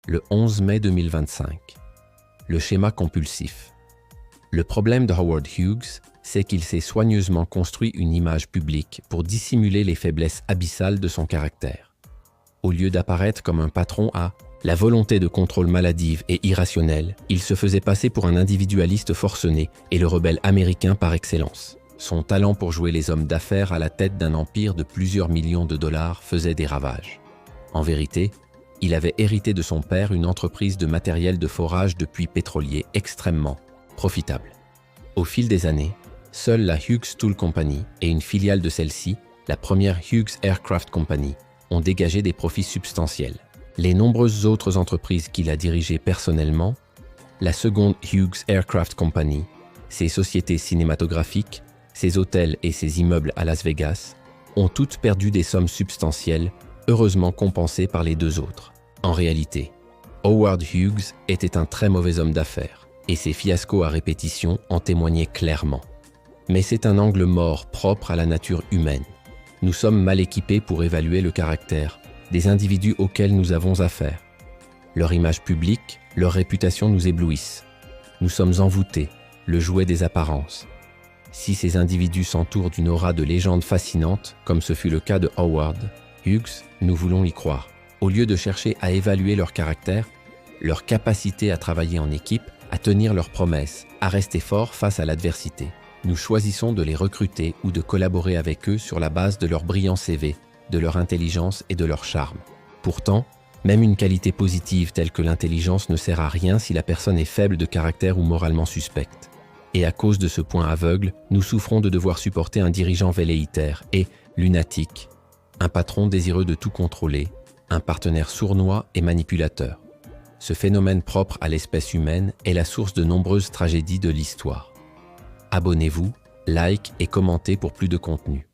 le 11 mai 2025. Le schéma compulsif. Le problème de Howard Hughes, c'est qu'il s'est soigneusement construit une image publique pour dissimuler les faiblesses abyssales de son caractère. Au lieu d'apparaître comme un patron à la volonté de contrôle maladive et irrationnelle, il se faisait passer pour un individualiste forcené et le rebelle américain par excellence. Son talent pour jouer les hommes d'affaires à la tête d'un empire de plusieurs millions de dollars faisait des ravages. En vérité, il avait hérité de son père une entreprise de matériel de forage de puits pétroliers extrêmement profitable. Au fil des années, seule la Hughes Tool Company et une filiale de celle-ci, la première Hughes Aircraft Company, ont dégagé des profits substantiels. Les nombreuses autres entreprises qu'il a dirigées personnellement, la seconde Hughes Aircraft Company, ses sociétés cinématographiques, ses hôtels et ses immeubles à Las Vegas, ont toutes perdu des sommes substantielles, heureusement compensées par les deux autres. En réalité, Howard Hughes était un très mauvais homme d'affaires, et ses fiascos à répétition en témoignaient clairement. Mais c'est un angle mort propre à la nature humaine. Nous sommes mal équipés pour évaluer le caractère des individus auxquels nous avons affaire. Leur image publique, leur réputation nous éblouissent. Nous sommes envoûtés, le jouet des apparences. Si ces individus s'entourent d'une aura de légende fascinante, comme ce fut le cas de Howard Hughes, nous voulons y croire. Au lieu de chercher à évaluer leur caractère, leur capacité à travailler en équipe, à tenir leurs promesses, à rester forts face à l'adversité, nous choisissons de les recruter ou de collaborer avec eux sur la base de leur brillant CV, de leur intelligence et de leur charme. Pourtant, même une qualité positive telle que l'intelligence ne sert à rien si la personne est faible de caractère ou moralement suspecte. Et à cause de ce point aveugle, nous souffrons de devoir supporter un dirigeant velléitaire et lunatique, un patron désireux de tout contrôler, un partenaire sournois et manipulateur. Ce phénomène propre à l'espèce humaine est la source de nombreuses tragédies de l'histoire. Abonnez-vous, like et commentez pour plus de contenu.